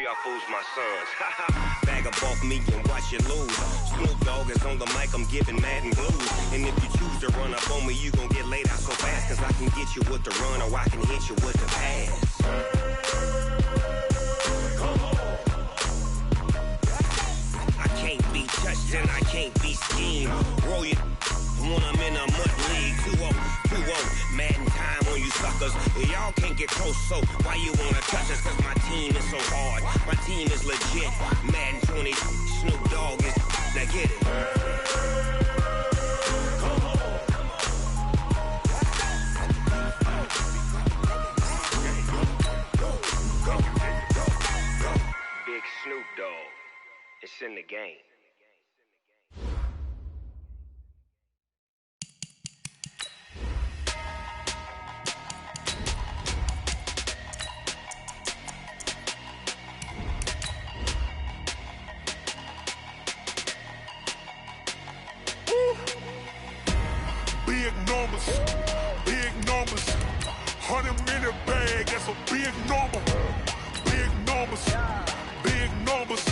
y'all fools my sons. Bag up off me and watch you lose. Snoop Dogg is on the mic, I'm giving Madden blues. And if you choose to run up on me, you gon' get laid out so fast. Cause I can get you with the run or I can hit you with the pass. I can't be touched and I can't be schemed. Roll you when I'm in a mud league. 2-0, Madden time on you suckers. Y'all can't get close, so why you wanna touch us? Cause my team is so hard. My team is legit. Madden 20, Snoop Dogg is. Now get it. Big Snoop Dogg. It's in the game. Big numbers, 100-minute bag, that's a big number. Big numbers,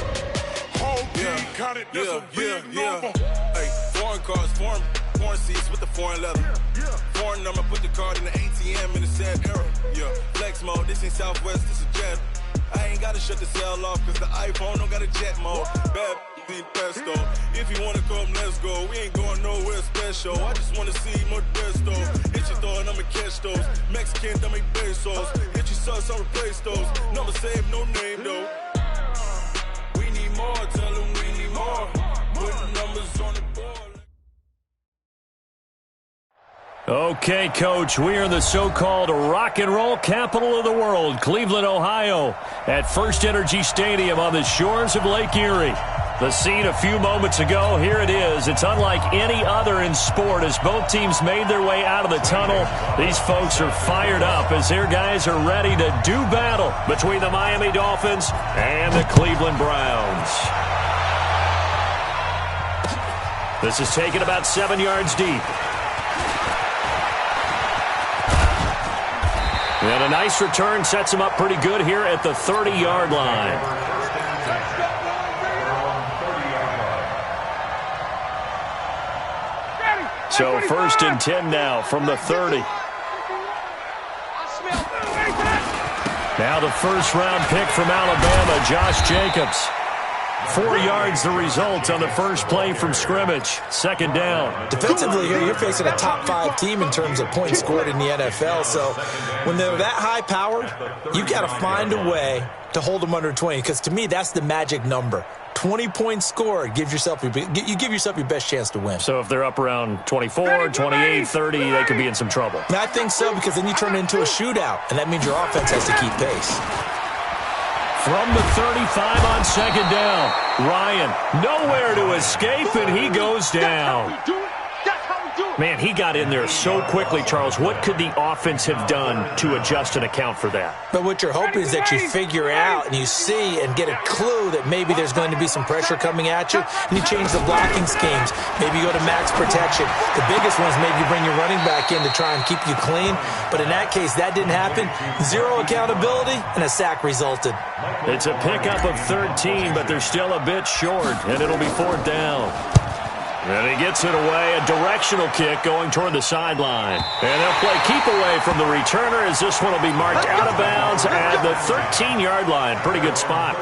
whole team counted, that's a big number. Hey, foreign cars, foreign seats with the foreign leather. Foreign number, put the card in the ATM in the sad era. Yeah, flex mode, this ain't Southwest, this is Jet. I ain't gotta shut the cell off, cause the iPhone don't got a jet mode. Bad in pesto. If you wanna come, let's go. We ain't going nowhere special. I just wanna see Modesto. Hit your thought, I'ma catch those. Mexican, I make pesos. Hit your sus, I'll replace those. Number saved, no name though. We need more, tell them we need more. Put the numbers on the board. Okay, Coach, we are in the so-called rock and roll capital of the world, Cleveland, Ohio, at First Energy Stadium on the shores of Lake Erie. The scene a few moments ago, here it is. It's unlike any other in sport as both teams made their way out of the tunnel. These folks are fired up as their guys are ready to do battle between the Miami Dolphins and the Cleveland Browns. This is taken about 7 yards deep. And a nice return sets him up pretty good here at the 30-yard line. So 1st and 10 now from the 30. Now the first-round pick from Alabama, Josh Jacobs. 4 yards the result on the first play from scrimmage. 2nd down. Defensively here, you're facing a top-5 team in terms of points scored in the NFL. So when they're that high-powered, you got to find a way to hold them under 20. Because to me, that's the magic number. 20 points scored, you give yourself your best chance to win. So if they're up around 24, 28, 30, they could be in some trouble. I think so, because then you turn it into a shootout, and that means your offense has to keep pace. From the 35 on 2nd down, Ryan nowhere to escape, and he goes down. Man, he got in there so quickly, Charles. What could the offense have done to adjust and account for that? But what you're hoping is that you figure out and you see and get a clue that maybe there's going to be some pressure coming at you, and you change the blocking schemes. Maybe you go to max protection. The biggest one is maybe you bring your running back in to try and keep you clean. But in that case, that didn't happen. 0 accountability, and a sack resulted. It's a pickup of 13, but they're still a bit short, and it'll be 4th down. And he gets it away, a directional kick going toward the sideline. And they'll play keep away from the returner as this one will be marked out of bounds at the 13-yard line. Pretty good spot.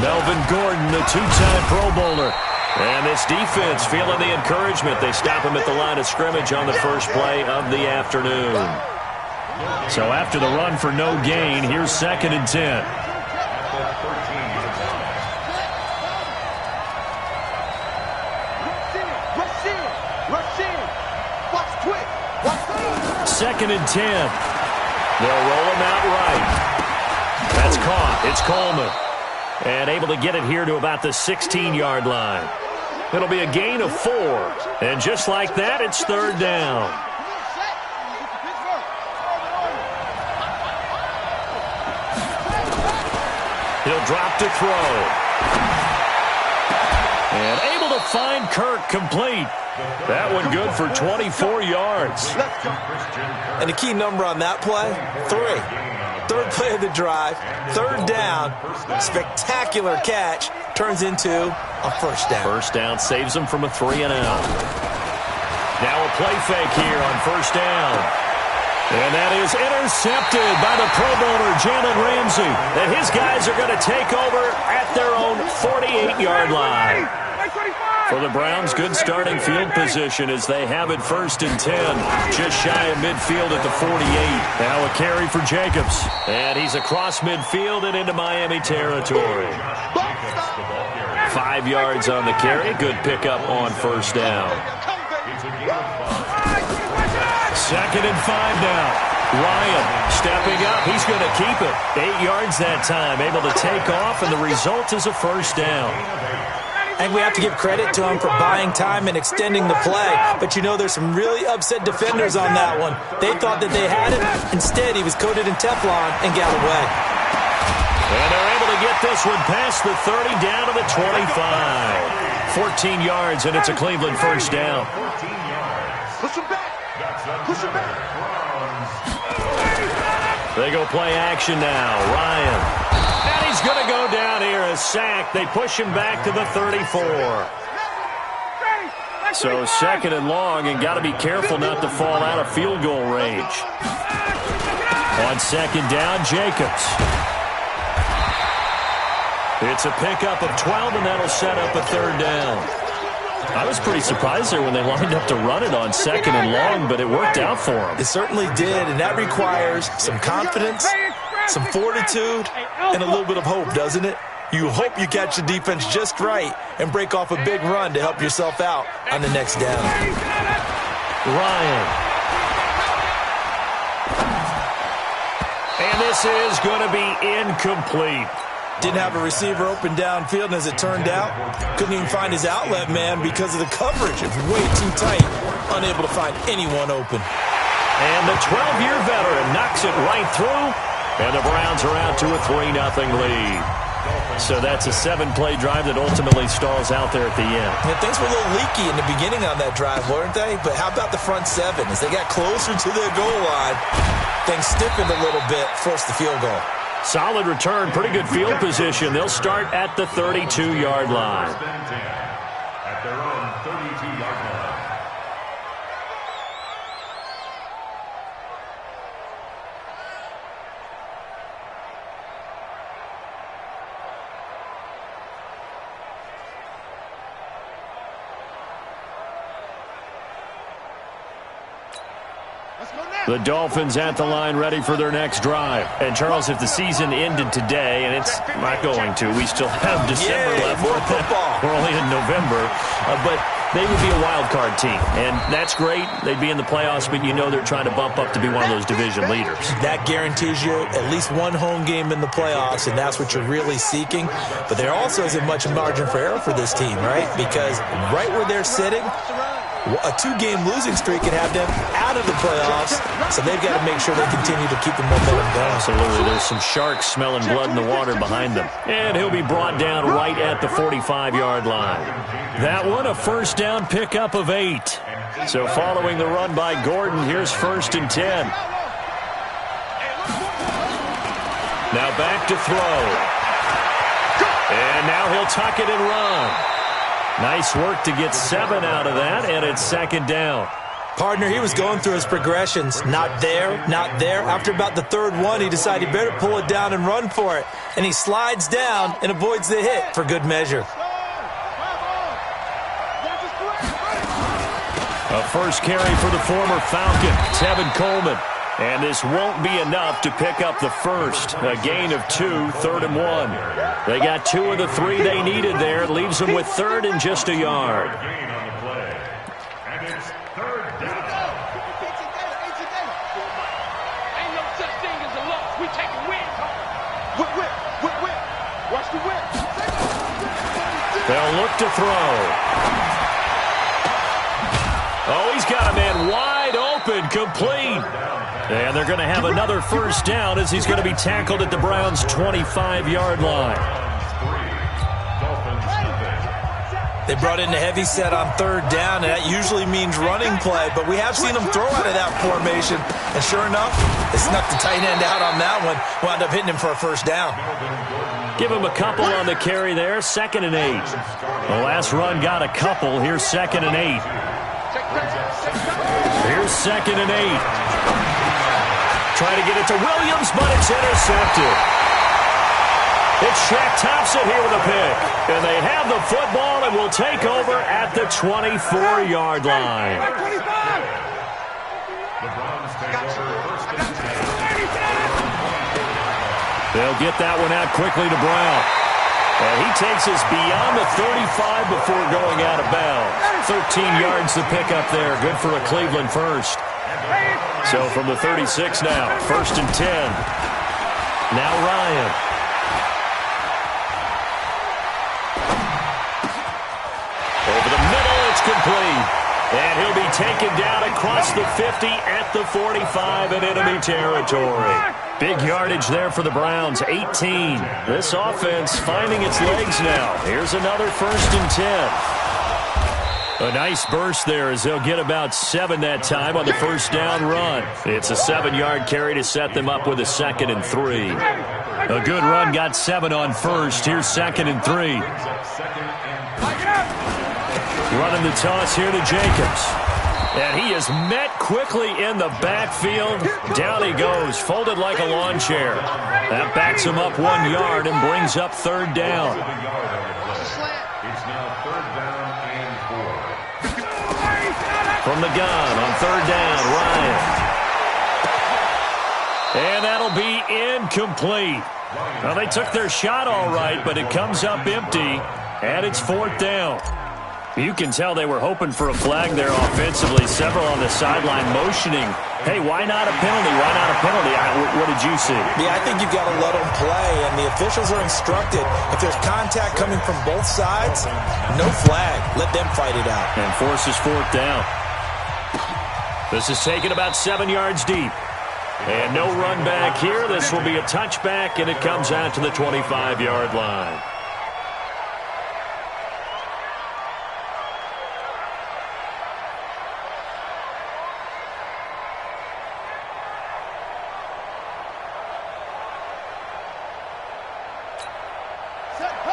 Melvin Gordon, the 2-time Pro Bowler. And this defense feeling the encouragement. They stop him at the line of scrimmage on the first play of the afternoon. So after the run for no gain, here's 2nd and 10. Second and 10. They'll roll him out right. That's caught. It's Coleman. And able to get it here to about the 16-yard line. It'll be a gain of 4. And just like that, it's 3rd down. They'll drop to throw. And able to find Kirk complete. That one good for 24 yards. And the key number on that play, 3. Third play of the drive, third down, spectacular catch, turns into a first down. First down saves them from a 3-and-out. Now a play fake here on first down. And that is intercepted by the Pro Bowler, Jalen Ramsey. And his guys are going to take over at their own 48-yard line. For the Browns, good starting field position as they have it 1st and 10. Just shy of midfield at the 48. Now a carry for Jacobs. And he's across midfield and into Miami territory. 5 yards on the carry. Good pickup on first down. 2nd and 5 now. Ryan stepping up. He's going to keep it. 8 yards that time. Able to take off, and the result is a first down. I think we have to give credit to him for buying time and extending the play. But, you know, there's some really upset defenders on that one. They thought that they had it. Instead, he was coated in Teflon and got away. And they're able to get this one past the 30 down to the 25. 14 yards, and it's a Cleveland first down. Push him back. Push him back. They go play action now. Ryan. And he's going to go down here, a sack. They push him back to the 34. So 2nd and long, and got to be careful not to fall out of field goal range. On 2nd down, Jacobs. It's a pickup of 12, and that'll set up a 3rd down. I was pretty surprised there when they lined up to run it on 2nd and long, but it worked out for them. It certainly did, and that requires some confidence, some fortitude, and a little bit of hope, doesn't it? You hope you catch the defense just right and break off a big run to help yourself out on the next down. Ryan. And this is going to be incomplete. Didn't have a receiver open downfield, and as it turned out, couldn't even find his outlet man because of the coverage. It's way too tight, unable to find anyone open. And the 12-year veteran knocks it right through, and the Browns are out to a 3-0 lead. So that's a 7-play drive that ultimately stalls out there at the end. Yeah, things were a little leaky in the beginning on that drive, weren't they? But how about the front 7? As they got closer to their goal line, things stiffened a little bit, forced the field goal. Solid return, pretty good field position. They'll start at the 32-yard line. At their own 32-yard line. The Dolphins at the line ready for their next drive. And, Charles, if the season ended today, and it's not going to, we still have December left. More football. We're only in November. But they would be a wild card team. And that's great. They'd be in the playoffs, but you know they're trying to bump up to be one of those division leaders. That guarantees you at least one home game in the playoffs, and that's what you're really seeking. But there also isn't much margin for error for this team, right? Because right where they're sitting, a 2-game losing streak can have them out of the playoffs, so they've got to make sure they continue to keep the momentum going. Absolutely. There's some sharks smelling blood in the water behind them. And he'll be brought down right at the 45-yard line. That one, a first down pickup of 8. So following the run by Gordon, here's 1st and 10. Now back to throw. And now he'll tuck it and run. Nice work to get 7 out of that, and it's 2nd down. Partner, he was going through his progressions. Not there, not there. After about the 3rd one, he decided he better pull it down and run for it. And he slides down and avoids the hit for good measure. A first carry for the former Falcon, Tevin Coleman. And this won't be enough to pick up the first. A gain of 2, 3rd and 1. They got 2 of the 3 they needed there. It leaves them with 3rd and just a yard. And it's 3rd down. Ain't no such thing as a loss. We taking wins home. Whip. Watch the whip. They'll look to throw. Oh, he's got a man wide open, complete. And they're going to have another first down as he's going to be tackled at the Browns' 25-yard line. They brought in the heavy set on third down, and that usually means running play, but we have seen them throw out of that formation, and sure enough, they snuck the tight end out on that one, wound up hitting him for a first down. Give him a couple on the carry there, 2nd and 8. The last run got a couple. Here's 2nd and 8. Here's 2nd and 8. Trying to get it to Williams, but it's intercepted. It's Shaq Thompson here with a pick. And they have the football and will take over at the 24-yard line. They'll get that one out quickly to Brown. And he takes us beyond the 35 before going out of bounds. 13 yards to pick up there. Good for a Cleveland first. So from the 36 now, 1st and 10. Now Ryan. Over the middle, it's complete. And he'll be taken down across the 50 at the 45 in enemy territory. Big yardage there for the Browns, 18. This offense finding its legs now. Here's another 1st and 10. A nice burst there as they'll get about 7 that time on the first down run. It's a 7-yard carry to set them up with a 2nd and 3. A good run got 7 on first. Here's 2nd and 3. Running the toss here to Jacobs. And he is met quickly in the backfield. Down he goes, folded like a lawn chair. That backs him up 1 yard and brings up 3rd down. It's now 3rd down and 4. From the gun on 3rd down, Ryan. And that'll be incomplete. Well, they took their shot all right, but it comes up empty, and it's 4th down. You can tell they were hoping for a flag there offensively. Several on the sideline motioning, hey, why not a penalty? Why not a penalty? What did you see? Yeah, I think you've got to let them play, and the officials are instructed, if there's contact coming from both sides, no flag. Let them fight it out. And forces 4th down. This is taken about 7 yards deep. And no run back here. This will be a touchback, and it comes out to the 25-yard line.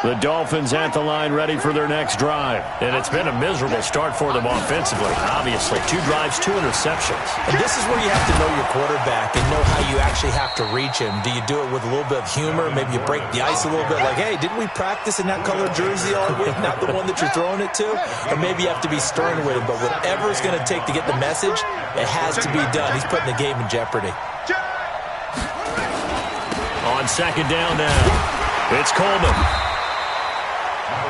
The Dolphins at the line ready for their next drive. And it's been a miserable start for them offensively, obviously. 2 drives, 2 interceptions. And this is where you have to know your quarterback and know how you actually have to reach him. Do you do it with a little bit of humor? Maybe you break the ice a little bit like, hey, didn't we practice in that color jersey all week? Not the one that you're throwing it to? Or maybe you have to be stern with him. But whatever it's going to take to get the message, it has to be done. He's putting the game in jeopardy. On 2nd down now, it's Coleman.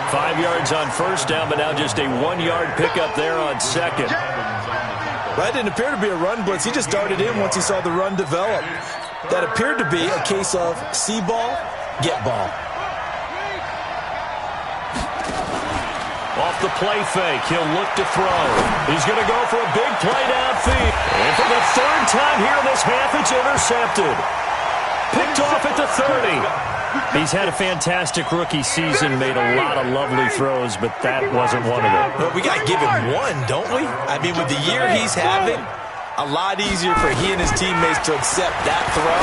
5 yards on first down, but now just a 1-yard pickup there on 2nd. That didn't appear to be a run blitz. He just darted in once he saw the run develop. That appeared to be a case of see ball, get ball. Off the play fake, he'll look to throw. He's going to go for a big play downfield. And for the 3rd time here in this half, it's intercepted. Picked off at the 30. He's had a fantastic rookie season, made a lot of lovely throws, but that wasn't one of them. Well, we got to give him one, don't we? I mean, with the year he's having, a lot easier for he and his teammates to accept that throw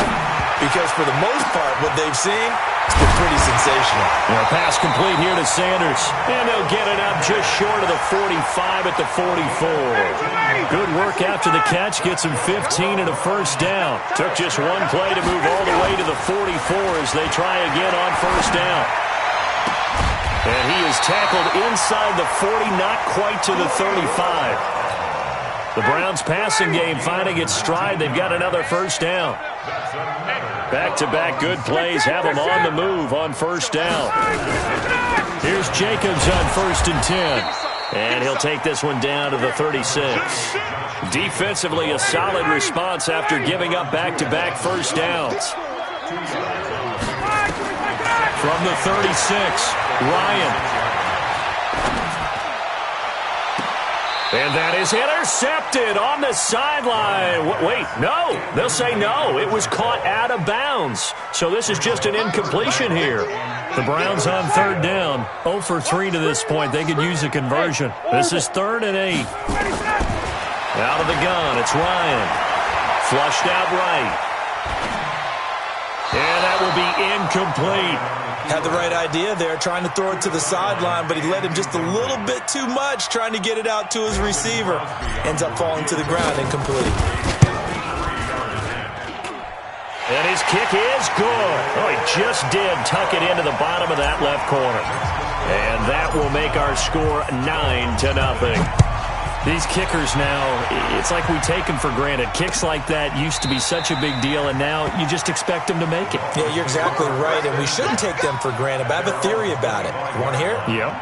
because for the most part, what they've seen, it's been pretty sensational. A pass complete here to Sanders, and they'll get it up just short of the 45 at the 44. Good work after the catch, gets him 15 and a first down. Took just one play to move all the way to the 44 as they try again on first down. And he is tackled inside the 40, not quite to the 35. The Browns passing game finding its stride. They've got another first down. Back-to-back good plays have them on the move on first down. Here's Jacobs on 1st and 10. And he'll take this one down to the 36. Defensively, a solid response after giving up back-to-back first downs. From the 36, Ryan. And that is intercepted on the sideline. Wait, no. They'll say no. It was caught out of bounds. So this is just an incompletion here. The Browns on third down. 0 for 3 to this point. They could use a conversion. This is 3rd and 8. Out of the gun, it's Ryan. Flushed out right. And that will be incomplete. Had the right idea there, trying to throw it to the sideline, but he led him just a little bit too much, trying to get it out to his receiver. Ends up falling to the ground, incomplete. And his kick is good. Oh, he just did tuck it into the bottom of that left corner. And that will make our score 9-0. These kickers now, it's like we take them for granted. Kicks like that used to be such a big deal, and now you just expect them to make it. Yeah, you're exactly right, and we shouldn't take them for granted, but I have a theory about it. You want to hear it? Yeah.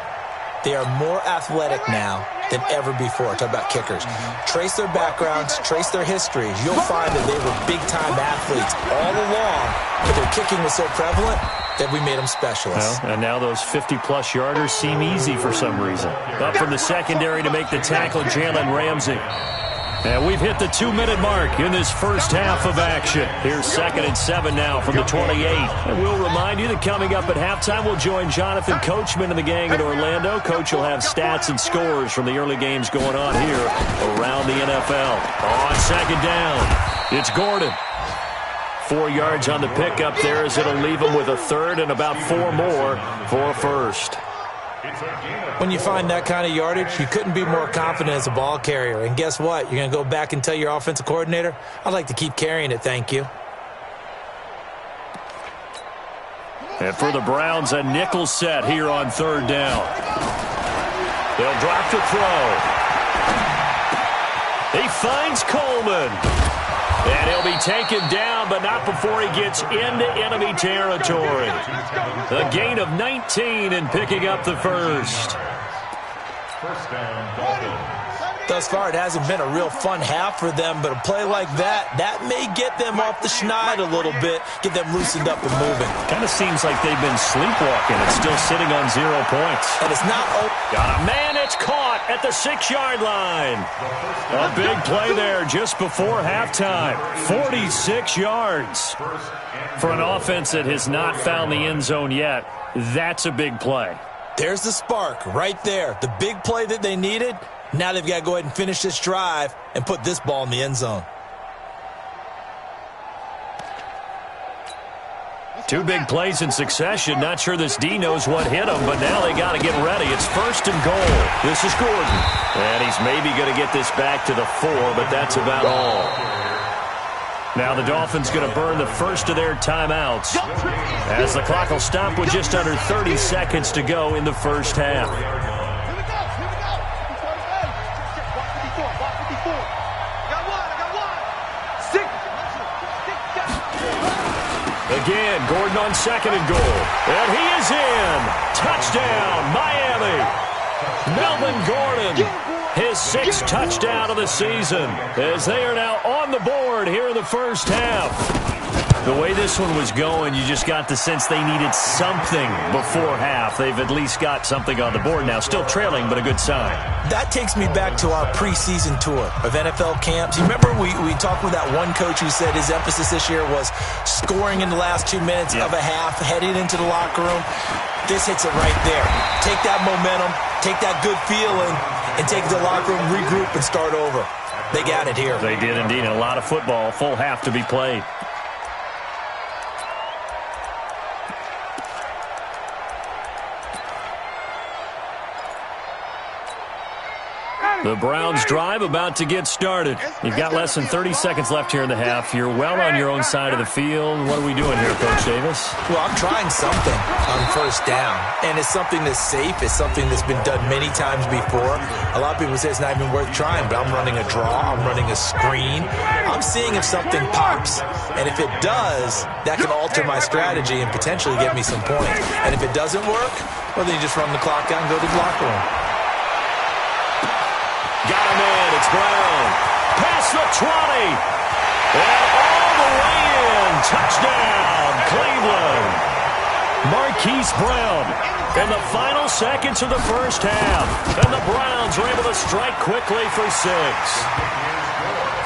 They are more athletic now than ever before. Talk about kickers. Trace their backgrounds, trace their histories. You'll find that they were big-time athletes all along, but their kicking was so prevalent that we made them specialists. Well, and now those 50-plus yarders seem easy for some reason. Up from the secondary to make the tackle, Jalen Ramsey. And we've hit the 2-minute mark in this first half of action. Here's 2nd and 7 now from the 28. And we'll remind you that coming up at halftime, we'll join Jonathan Coachman and the gang in Orlando. Coach will have stats and scores from the early games going on here around the NFL. On 2nd down, it's Gordon. 4 yards on the pickup there as it'll leave him with a 3rd and about 4 more for a 1st. When you find that kind of yardage, you couldn't be more confident as a ball carrier. And guess what? You're going to go back and tell your offensive coordinator, I'd like to keep carrying it, thank you. And for the Browns, a nickel set here on 3rd down. They'll drop to throw. He finds Coleman. And he'll be taken down, but not before he gets into enemy territory. A gain of 19 and picking up the 1st. Thus far, it hasn't been a real fun half for them, but a play like that may get them off the schneid a little bit, get them loosened up and moving. Kind of seems like they've been sleepwalking and still sitting on 0 points. And it's not... Got a man, it's caught at the 6-yard line. A big play there just before halftime. 46 yards. For an offense that has not found the end zone yet, that's a big play. There's the spark right there. The big play that they needed. Now they've got to go ahead and finish this drive and put this ball in the end zone. 2 big plays in succession. Not sure this D knows what hit him, but now they got to get ready. It's 1st and goal. This is Gordon. And he's maybe going to get this back to the 4, but that's about all. Now the Dolphins going to burn the first of their timeouts as the clock will stop with just under 30 seconds to go in the first half. Again, Gordon on 2nd and goal. And he is in. Touchdown, Miami. Melvin Gordon, his 6th touchdown of the season, as they are now on the board here in the first half. The way this one was going, you just got the sense they needed something before half. They've at least got something on the board now. Still trailing, but a good sign. That takes me back to our preseason tour of NFL camps. You remember we talked with that one coach who said his emphasis this year was scoring in the last 2 minutes of a half, heading into the locker room. This hits it right there. Take that momentum, take that good feeling, and take it to the locker room, regroup, and start over. They got it here. They did indeed. And a lot of football, full half to be played. The Browns drive about to get started. You've got less than 30 seconds left here in the half. You're well on your own side of the field. What are we doing here, Coach Davis? Well, I'm trying something on 1st down, and it's something that's safe. It's something that's been done many times before. A lot of people say it's not even worth trying, but I'm running a draw. I'm running a screen. I'm seeing if something pops, and if it does, that can alter my strategy and potentially get me some points. And if it doesn't work, well, then you just run the clock out and go to the locker room. Got him in. It's Brown. Past the 20. And all the way in. Touchdown, Cleveland. Marquise Brown in the final seconds of the first half. And the Browns are able to strike quickly for 6.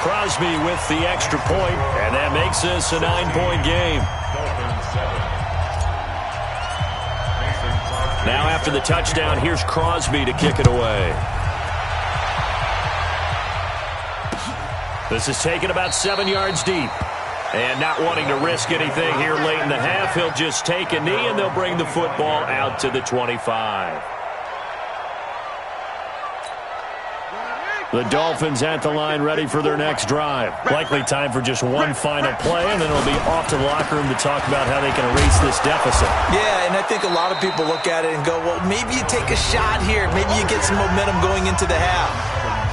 Crosby with the extra point, and that makes this a 9-point game. Now after the touchdown, here's Crosby to kick it away. This is taken about 7 yards deep. And not wanting to risk anything here late in the half, he'll just take a knee, and they'll bring the football out to the 25. The Dolphins at the line ready for their next drive. Likely time for just one final play, and then it'll be off to the locker room to talk about how they can erase this deficit. Yeah, and I think a lot of people look at it and go, well, maybe you take a shot here. Maybe you get some momentum going into the half.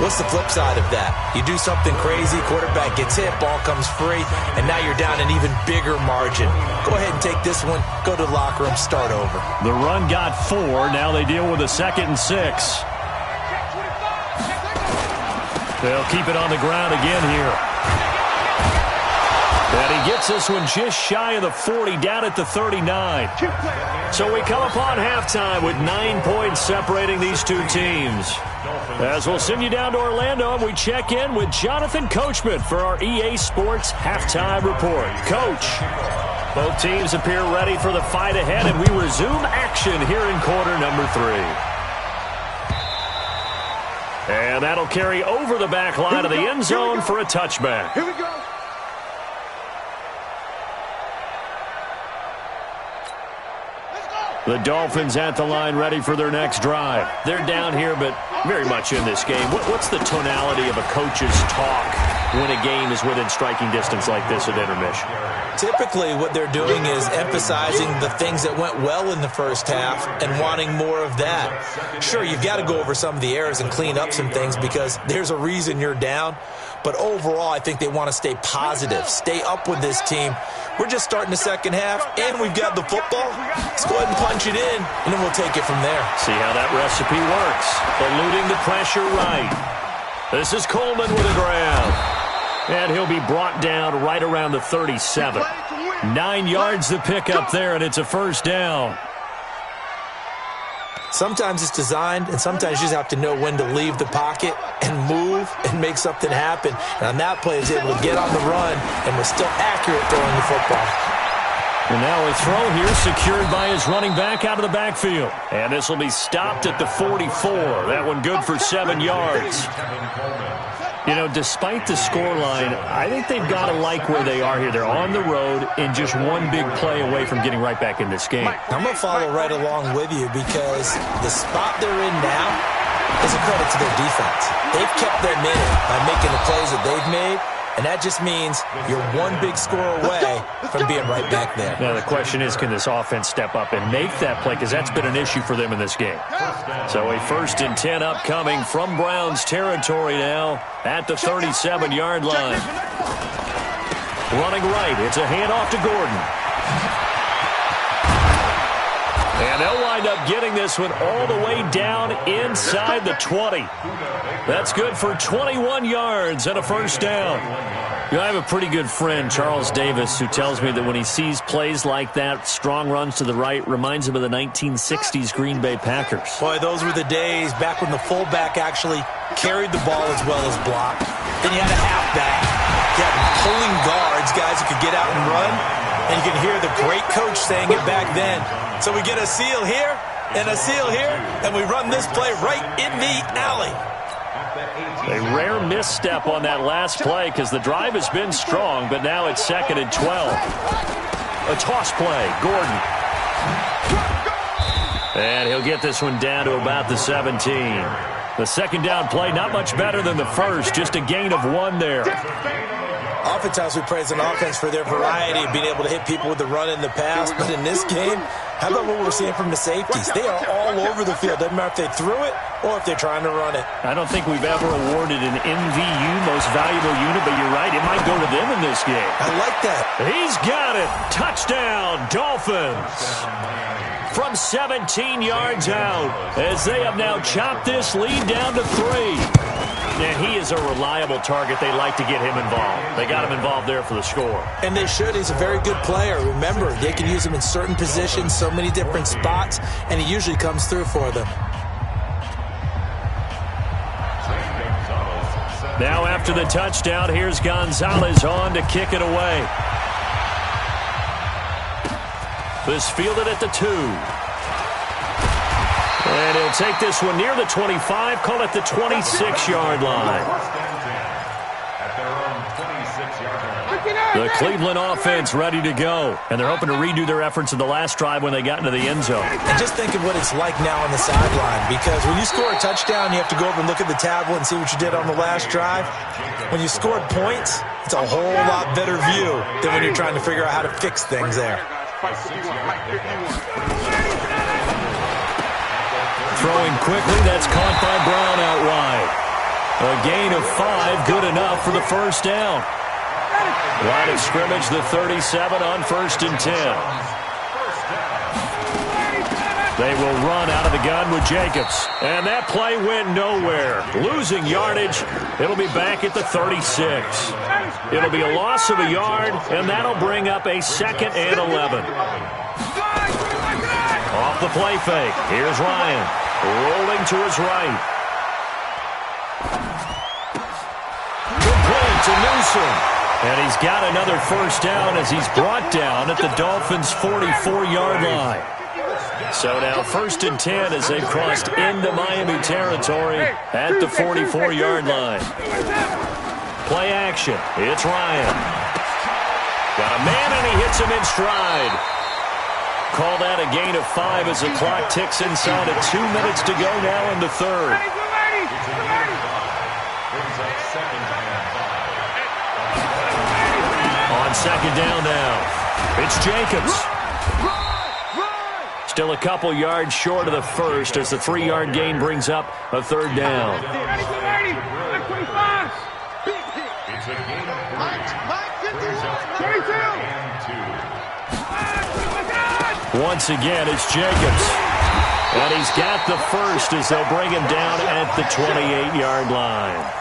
What's the flip side of that? You do something crazy, quarterback gets hit, ball comes free, and now you're down an even bigger margin. Go ahead and take this one, go to the locker room, start over. The run got 4. Now they deal with a 2nd and 6. They'll keep it on the ground again here. And he gets this one just shy of the 40, down at the 39. So we come upon halftime with 9 points separating these two teams. As we'll send you down to Orlando, and we check in with Jonathan Coachman for our EA Sports Halftime Report. Coach, both teams appear ready for the fight ahead, and we resume action here in quarter number 3. And that'll carry over the back line of the end zone for a touchback. Here we go. The Dolphins at the line ready for their next drive. They're down here, but very much in this game. What's the tonality of a coach's talk when a game is within striking distance like this at intermission? Typically, what they're doing is emphasizing the things that went well in the first half and wanting more of that. Sure, you've got to go over some of the errors and clean up some things because there's a reason you're down. But overall, I think they want to stay positive, stay up with this team. We're just starting the second half, and we've got the football. Let's go ahead and punch it in, and then we'll take it from there. See how that recipe works. Eluding the pressure right. This is Coleman with a grab. And he'll be brought down right around the 37. 9 yards to pick up there, and it's a first down. Sometimes it's designed, and sometimes you just have to know when to leave the pocket and move and make something happen. And on that play, he was able to get on the run and was still accurate throwing the football. And now a throw here secured by his running back out of the backfield. And this will be stopped at the 44. That one good for 7 yards. You know, despite the scoreline, I think they've got to like where they are here. They're on the road and just one big play away from getting right back in this game. I'm going to follow right along with you because the spot they're in now is a credit to their defense. They've kept them in it by making the plays that they've made, and that just means you're one big score away from being right back there. Now, the question is, can this offense step up and make that play? Because that's been an issue for them in this game. So a 1st and 10 upcoming from Browns territory now at the 37-yard line. Running right, it's a handoff to Gordon. And they'll wind up getting this one all the way down inside the 20. That's good for 21 yards and a first down. You know, I have a pretty good friend, Charles Davis, who tells me that when he sees plays like that, strong runs to the right, reminds him of the 1960s Green Bay Packers. Boy, those were the days back when the fullback actually carried the ball as well as blocked. Then you had a halfback. You had pulling guards, guys who could get out and run. And you can hear the great coach saying it back then. So we get a seal here and a seal here, and we run this play right in the alley. A rare misstep on that last play because the drive has been strong, but now it's 2nd and 12. A toss play, Gordon. And he'll get this one down to about the 17. The second down play, not much better than the first, just a gain of 1 there. Oftentimes we praise an offense for their variety of being able to hit people with the run and the pass, but in this game, how about what we're seeing from the safeties? They are all over the field. Doesn't matter if they threw it or if they're trying to run it. I don't think we've ever awarded an MVU, most valuable unit, but you're right, it might go to them in this game. I like that. He's got it. Touchdown, Dolphins. From 17 yards out, as they have now chopped this lead down to 3. And he is a reliable target. They like to get him involved. They got him involved there for the score. And they should. He's a very good player. Remember, they can use him in certain positions, so many different spots, and he usually comes through for them. Now after the touchdown, here's Gonzalez on to kick it away. This fielded at the 2. And he'll take this one near the 25, call it the 26-yard line. The Cleveland offense ready to go. And they're hoping to redo their efforts in the last drive when they got into the end zone. And just think of what it's like now on the sideline, because when you score a touchdown, you have to go over and look at the tablet and see what you did on the last drive. When you scored points, it's a whole lot better view than when you're trying to figure out how to fix things there. Throwing quickly, that's caught by Brown out wide. A gain of 5, good enough for the first down. Line of scrimmage, the 37 on 1st and 10. They will run out of the gun with Jacobs. And that play went nowhere. Losing yardage. It'll be back at the 36. It'll be a loss of a yard, and that'll bring up a 2nd and 11. Off the play fake. Here's Ryan. Rolling to his right. Complete to Newsom. And he's got another first down as he's brought down at the Dolphins' 44-yard line. So now 1st and 10 as they've crossed into Miami territory at the 44-yard line. Play action. It's Ryan. Got a man and he hits him in stride. Call that a gain of 5 as the clock ticks inside of 2 minutes to go now in the 3rd. On 2nd down now, it's Jacobs. Still a couple yards short of the first as the 3-yard gain brings up a 3rd down. Once again, it's Jacobs. And he's got the first as they'll bring him down at the 28-yard line.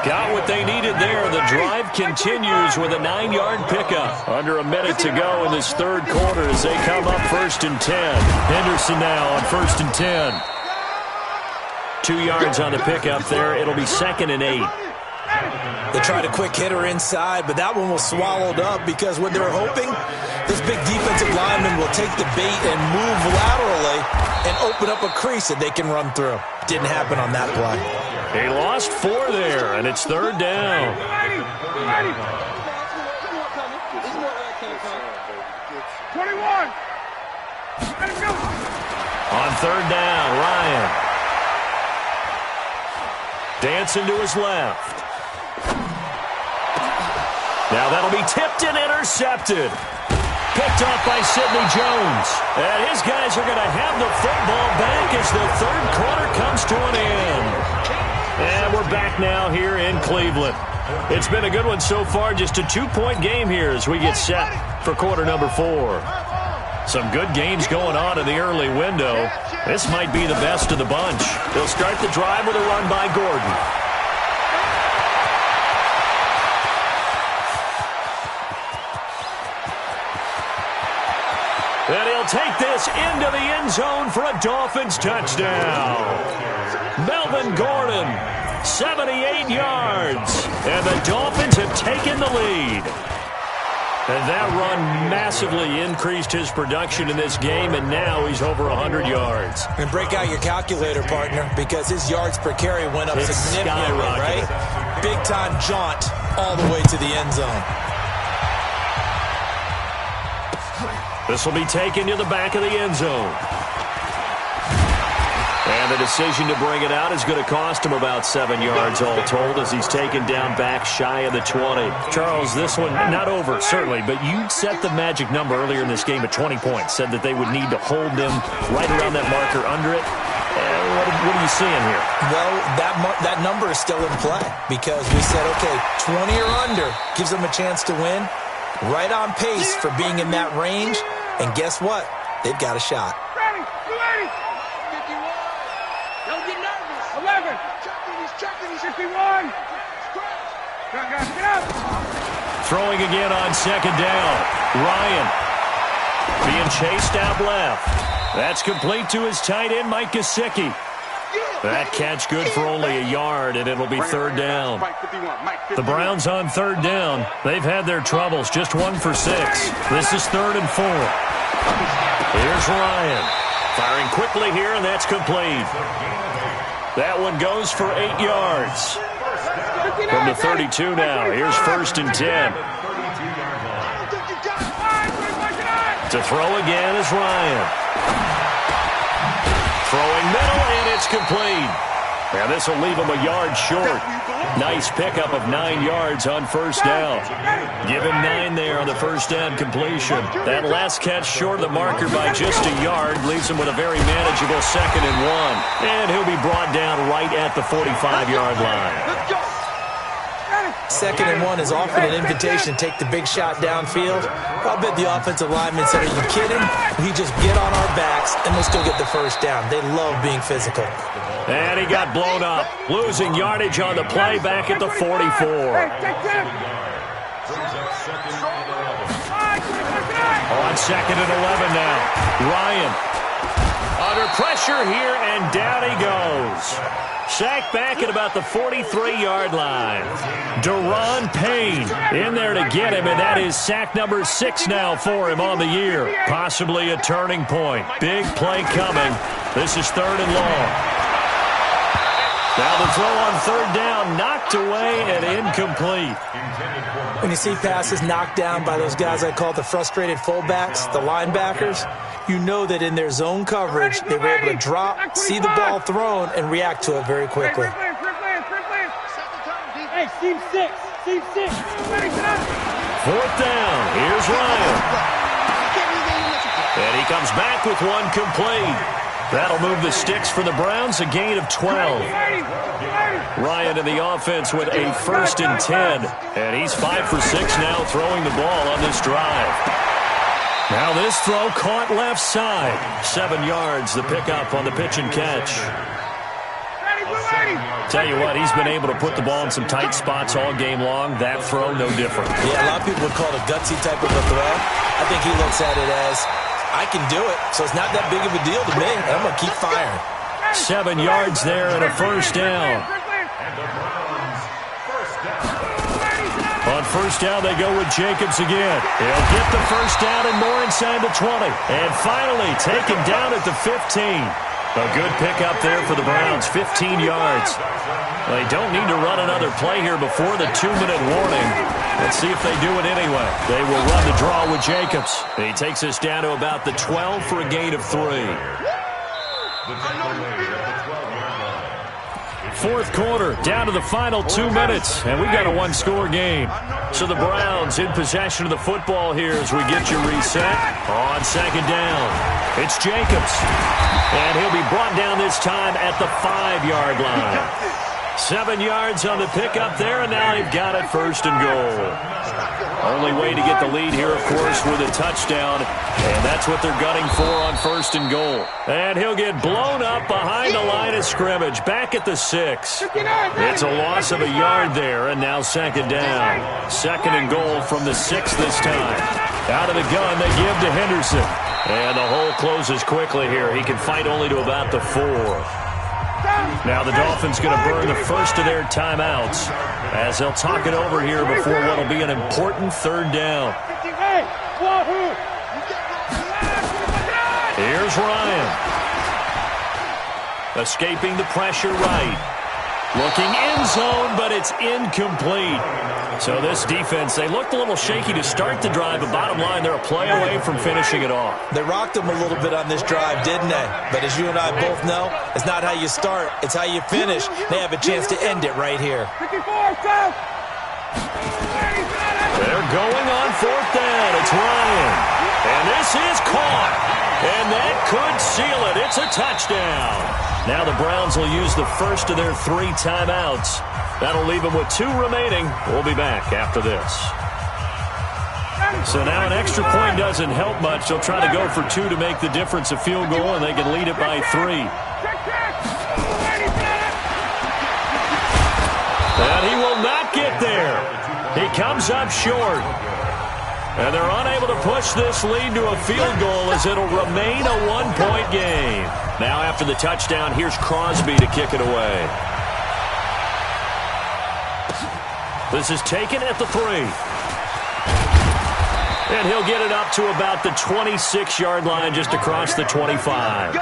Got what they needed there. The drive continues with a 9-yard pickup. Under a minute to go in this 3rd quarter as they come up 1st and 10. Henderson now on 1st and 10. 2 yards on the pickup there. It'll be 2nd and 8. They tried a quick hitter inside, but that one was swallowed up because what they're hoping, this big defensive lineman will take the bait and move laterally and open up a crease that they can run through. Didn't happen on that play. He lost 4 there, and it's 3rd down. On 3rd down, Ryan. Dancing to his left. Now that'll be tipped and intercepted. Picked off by Sidney Jones. And his guys are going to have the football back as the 3rd quarter comes to an end. And we're back now here in Cleveland. It's been a good one so far. Just a 2-point game here as we get set for quarter number 4. Some good games going on in the early window. This might be the best of the bunch. They'll start the drive with a run by Gordon. And he'll take this into the end zone for a Dolphins touchdown. Melvin Gordon, 78 yards. And the Dolphins have taken the lead. And that run massively increased his production in this game, and now he's over 100 yards. And break out your calculator, partner, because his yards per carry went up significantly, right? Big-time jaunt all the way to the end zone. This will be taken to the back of the end zone. And the decision to bring it out is going to cost him about 7 yards all told as he's taken down back shy of the 20. Charles, this one not over, certainly, but you set the magic number earlier in this game at 20 points, said that they would need to hold them right around that marker under it. What are you seeing here? Well, that number is still in play because we said, okay, 20 or under gives them a chance to win. Right on pace for being in that range. And guess what? They've got a shot. Ready, 280. 51. Don't get nervous. 11. Throwing again on second down. Ryan being chased out left. That's complete to his tight end, Mike Gesicki. That catch good for only a yard, and it'll be third down. The Browns on third down. They've had their troubles, just 1 for 6. This is 3rd and 4. Here's Ryan. Firing quickly here, and that's complete. That one goes for 8 yards. From the 32 now, here's 1st and 10. To throw again is Ryan. Throwing middle, and it's complete. Now this will leave him a yard short. Nice pickup of 9 yards on first down. Give him 9 there on the first down completion. That last catch short of the marker by just a yard leaves him with a very manageable 2nd and 1. And he'll be brought down right at the 45-yard line. 2nd and 1 is often an invitation to take the big shot downfield. I'll bet the offensive lineman said, "Are you kidding? We just get on our backs and we'll still get the first down." They love being physical. And he got blown up, losing yardage on the play back at the 44. On 2nd and 11 now. Ryan under pressure here, and down he goes. Sacked back at about the 43-yard line. Deron Payne in there to get him, and that is sack number 6 now for him on the year. Possibly a turning point. Big play coming. This is 3rd and long. Now the throw on 3rd down, knocked away and incomplete. When you see passes knocked down by those guys I call the frustrated fullbacks, the linebackers, you know that in their zone coverage, they were able to drop, see the ball thrown, and react to it very quickly. Hey, team 6. 4th down. Here's Ryan. And he comes back with one complete. That'll move the sticks for the Browns, a gain of 12. Ryan in the offense with a 1st and 10. And he's 5 for 6 now throwing the ball on this drive. Now this throw caught left side. 7 yards, the pickup on the pitch and catch. Tell you what, he's been able to put the ball in some tight spots all game long. That throw, no different. Yeah, a lot of people would call it a gutsy type of a throw. I think he looks at it as, I can do it, so it's not that big of a deal to me. I'm going to keep firing. 7 yards there and a first down. On first down, they go with Jacobs again. He'll get the first down and more inside the 20. And finally taken down at the 15. A good pickup there for the Browns, 15 yards. They don't need to run another play here before the 2-minute warning. Let's see if they do it anyway. They will run the draw with Jacobs. He takes us down to about the 12 for a gain of 3. Fourth quarter, down to the final 2 minutes, and we've got a one-score game. So the Browns in possession of the football here as we get you reset. On second down, it's Jacobs. And he'll be brought down this time at the 5-yard line. 7 yards on the pickup there, and now they've got it first and goal. Only way to get the lead here, of course, with a touchdown, and that's what they're gunning for on first and goal. And he'll get blown up behind the line of scrimmage, back at the 6. It's a loss of a yard there, and now second down. Second and goal from the 6 this time. Out of the gun, they give to Henderson. And the hole closes quickly here. He can fight only to about the 4. Now the Dolphins going to burn the first of their timeouts as they'll talk it over here before what will be an important third down. Here's Ryan. Escaping the pressure right. Looking in zone, but it's incomplete. So this defense, they looked a little shaky to start the drive, but bottom line, they're a play away from finishing it off. They rocked them a little bit on this drive, didn't they? But as you and I both know, it's not how you start, it's how you finish. They have a chance to end it right here. They're going on fourth down. It's Ryan. And this is caught. And that could seal it. It's a touchdown. Now the Browns will use the first of their 3 timeouts. That'll leave them with 2 remaining. We'll be back after this. So now an extra point doesn't help much. They'll try to go for 2 to make the difference a field goal, and they can lead it by 3. And he will not get there. He comes up short. And they're unable to push this lead to a field goal as it'll remain a one-point game. Now after the touchdown, here's Crosby to kick it away. This is taken at the 3. And he'll get it up to about the 26-yard line just across the 25.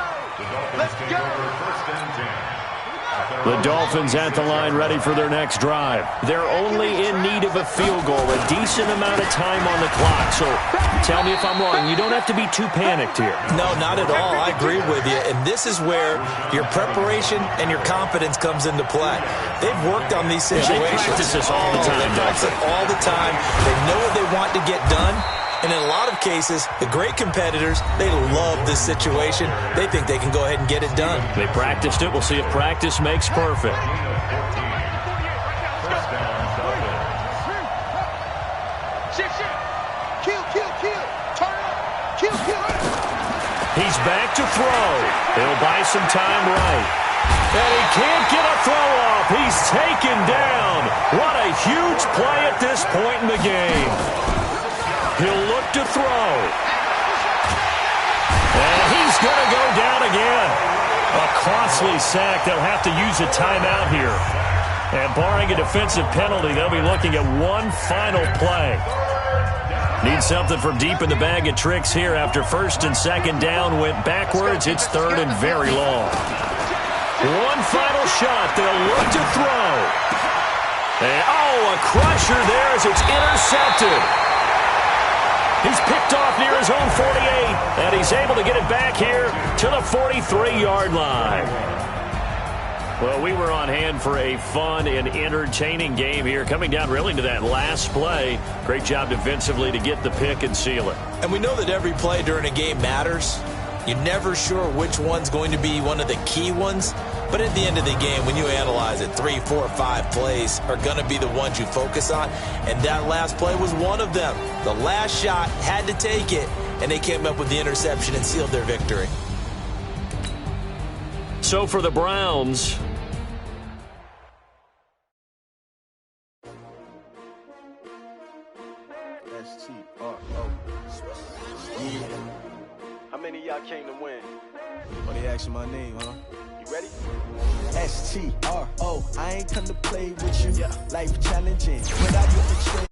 Let's go. The Dolphins at the line ready for their next drive. They're only in need of a field goal, a decent amount of time on the clock. So tell me if I'm wrong. You don't have to be too panicked here. No, not at all. I agree with you. And this is where your preparation and your confidence comes into play. They've worked on these situations. Yeah, they practice this all the time. They practice it all the time. They know what they want to get done. And in a lot of cases, the great competitors, they love this situation. They think they can go ahead and get it done. They practiced it. We'll see if practice makes perfect. He's back to throw. He'll buy some time right. And he can't get a throw off. He's taken down. What a huge play at this point in the game. He'll look to throw. And he's going to go down again. A costly sack. They'll have to use a timeout here. And barring a defensive penalty, they'll be looking at one final play. Need something from deep in the bag of tricks here after first and second down went backwards. It's third and very long. One final shot. They'll look to throw. And, a crusher there as it's intercepted. He's picked off near his own 48, and he's able to get it back here to the 43-yard line. Well, we were on hand for a fun and entertaining game here, coming down really to that last play. Great job defensively to get the pick and seal it. And we know that every play during a game matters. You're never sure which one's going to be one of the key ones. But at the end of the game, when you analyze it, 3, 4, 5 plays are going to be the ones you focus on. And that last play was one of them. The last shot had to take it, and they came up with the interception and sealed their victory. So for the Browns, How many of y'all came to win? Oh, they asking my name, huh? You ready? STRO. I ain't come to play with you. Life challenging. But I get the